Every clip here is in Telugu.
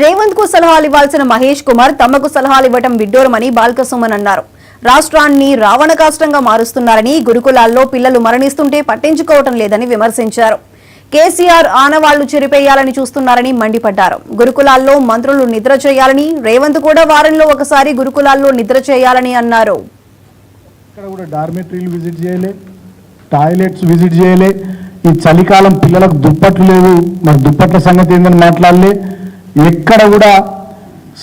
రేవంత్ కు సలహాలు ఇవ్వాల్సిన మహేష్ కుమార్ తమకు సలహాలు ఇవ్వటం విడ్డూరమని బాల్కసుమన్ అన్నారు. రాష్ట్రాన్ని రావణ కాష్టంగా మారుస్తున్నారని, గురుకులాల్లో పిల్లలు మరణిస్తుంటే పట్టించుకోవటం లేదని విమర్శించారు. కేసీఆర్ ఆనవాళ్లు చెరిపేయాలని చూస్తున్నారని మండిపడ్డారు. గురుకులాల్లో మంత్రులు నిద్ర చేయాలని, రేవంత్ కూడా వారంలో ఒకసారి గురుకులాల్లో నిద్ర చేయాలని అన్నారు. టాయిలెట్స్ విజిట్ చేయలే, ఈ చలికాలం పిల్లలకు దుప్పట్లు లేవు, మరి దుప్పట్ల సంగతి ఏందని మాట్లాడలే, ఎక్కడ కూడా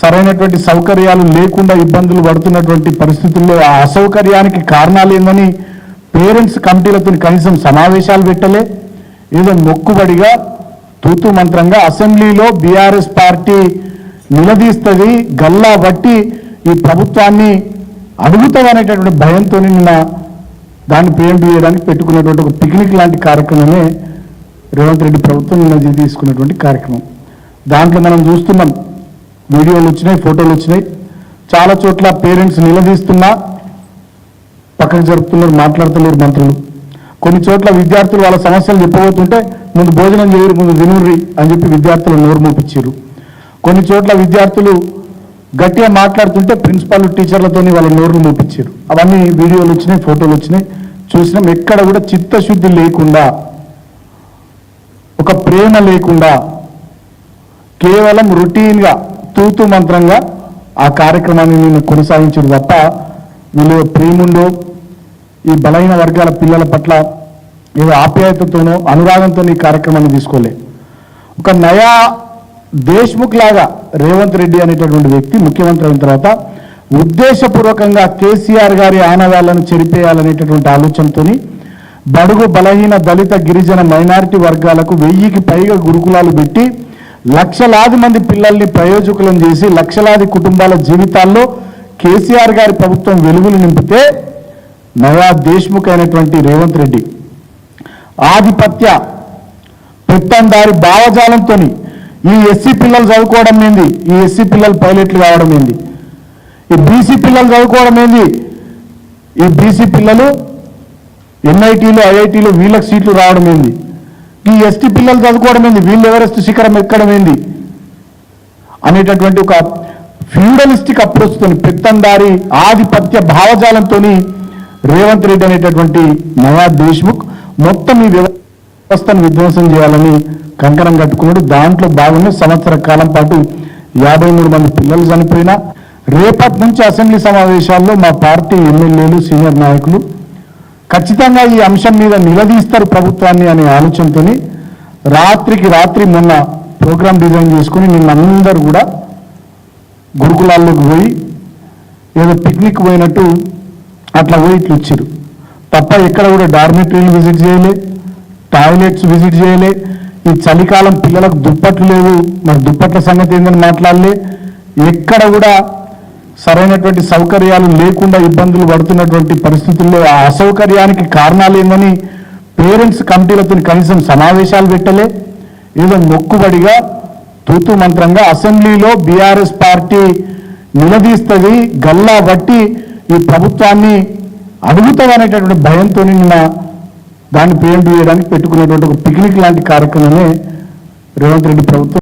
సరైనటువంటి సౌకర్యాలు లేకుండా ఇబ్బందులు పడుతున్నటువంటి పరిస్థితుల్లో ఆ అసౌకర్యానికి కారణాలు ఏందని పేరెంట్స్ కమిటీలతో కనీసం సమావేశాలు పెట్టలే. ఏదో మొక్కుబడిగా తూతు మంత్రంగా అసెంబ్లీలో బీఆర్ఎస్ పార్టీ నిలదీస్తుంది, గల్లా బట్టి ఈ ప్రభుత్వాన్ని అడుగుతామనేటటువంటి భయంతో నిన్న దాన్ని ప్రియంట్ చేయడానికి పెట్టుకున్నటువంటి ఒక పిక్నిక్ లాంటి కార్యక్రమమే రేవంత్ రెడ్డి ప్రభుత్వం నిన్న తీసుకున్నటువంటి కార్యక్రమం. దాంట్లో మనం చూస్తున్నాం, వీడియోలు వచ్చినాయి, ఫోటోలు వచ్చినాయి. చాలా చోట్ల పేరెంట్స్ నిలదీస్తున్నా పక్కకు జరుపుతున్నారు, మాట్లాడుతున్నారు మంత్రులు. కొన్ని చోట్ల విద్యార్థులు వాళ్ళ సమస్యలు చెప్పబోతుంటే ముందు భోజనం చేయరు, ముందు వినుర్రి అని చెప్పి విద్యార్థులు నోరు మోపించారు. కొన్ని చోట్ల విద్యార్థులు గట్టిగా మాట్లాడుతుంటే ప్రిన్సిపాల్ టీచర్లతో వాళ్ళ నోరులు మోపించారు. అవన్నీ వీడియోలు వచ్చినాయి, ఫోటోలు వచ్చినాయి, చూసినాం. ఎక్కడ కూడా చిత్తశుద్ధి లేకుండా, ఒక ప్రేమ లేకుండా, కేవలం రొటీన్గా తూతు మంత్రంగా ఆ కార్యక్రమాన్ని నేను కొనసాగించడు తప్ప వీళ్ళు ప్రేముండో ఈ బలహీన వర్గాల పిల్లల పట్ల ఏదో ఆప్యాయతతోనో అనురాగంతో ఈ కార్యక్రమాన్ని తీసుకోలే. ఒక నయా దేశ్ముఖ్ లాగా రేవంత్ రెడ్డి అనేటటువంటి వ్యక్తి ముఖ్యమంత్రి అయిన తర్వాత ఉద్దేశపూర్వకంగా కేసీఆర్ గారి ఆనవాళ్లను చెరిపేయాలనేటటువంటి ఆలోచనతో బడుగు బలహీన దళిత గిరిజన మైనారిటీ వర్గాలకు 1000కి పైగా గురుకులాలు పెట్టి లక్షలాది మంది పిల్లల్ని ప్రయోజకులను చేసి లక్షలాది కుటుంబాల జీవితాల్లో కేసీఆర్ గారి ప్రభుత్వం వెలుగులు నింపితే నయా దేశ్ముఖ్ అయినటువంటి రేవంత్ రెడ్డి ఆధిపత్య పెత్తందారి భావజాలంతో ఈ ఎస్సీ పిల్లలు చదువుకోవడం ఏంది, ఈ ఎస్సీ పిల్లలు పైలట్లు కావడం ఏంది, ఈ బీసీ పిల్లలు చదువుకోవడం ఏంది, ఈ బీసీ పిల్లలు ఎన్ఐటీలు ఐఐటీలు వీళ్ళకి సీట్లు రావడం ఏంది, ఈ ఎస్టీ పిల్లలు చదువుకోవడం ఏంది, వీళ్ళు ఎవరెస్ట్ శిఖరం ఎక్కడం ఏంది అనేటటువంటి ఒక ఫ్యూడలిస్టిక్ అప్రోచ్తో పెత్తందారి ఆధిపత్య భావజాలంతో రేవంత్ రెడ్డి అనేటటువంటి నయా దేశ్ముఖ్ మొత్తం ఈ వ్యవస్థను విధ్వంసం చేయాలని కంకణం కట్టుకున్నాడు. దాంట్లో భాగంగా సంవత్సర కాలం పాటు 53 మంది పిల్లలు చనిపోయినా రేపటి నుంచి అసెంబ్లీ సమావేశాల్లో మా పార్టీ ఎమ్మెల్యేలు సీనియర్ నాయకులు ఖచ్చితంగా ఈ అంశం మీద నిలదీస్తారు ప్రభుత్వాన్ని అనే ఆలోచనతో రాత్రికి రాత్రి మొన్న ప్రోగ్రాం డిజైన్ చేసుకుని నిన్నందరూ కూడా గురుకులాల్లోకి పోయి ఏదో పిక్నిక్ పోయినట్టు అట్లా పోయి ఇట్లా వచ్చారు తప్ప ఎక్కడ కూడా డార్మిటరీలు విజిట్ చేయలే, టాయిలెట్స్ విజిట్ చేయలే, ఈ చలికాలం పిల్లలకు దుప్పట్లు లేవు, మరి దుప్పట్ల సంగతి ఏందని మాట్లాడలే, ఎక్కడ కూడా సరైనటువంటి సౌకర్యాలు లేకుండా ఇబ్బందులు పడుతున్నటువంటి పరిస్థితుల్లో ఆ అసౌకర్యానికి కారణాలు ఏందని పేరెంట్స్ కమిటీలతో కనీసం సమావేశాలు పెట్టలే. ఏదో మొక్కుబడిగా తూతు మంత్రంగా అసెంబ్లీలో బీఆర్ఎస్ పార్టీ నిలదీస్తుంది, గల్లా బట్టి ఈ ప్రభుత్వాన్ని అడుగుతామనేటటువంటి భయంతో నిన్న దాన్ని ప్రియంట్ చేయడానికి పెట్టుకున్నటువంటి ఒక పిక్నిక్ లాంటి కార్యక్రమమే రేవంత్ రెడ్డి ప్రభుత్వం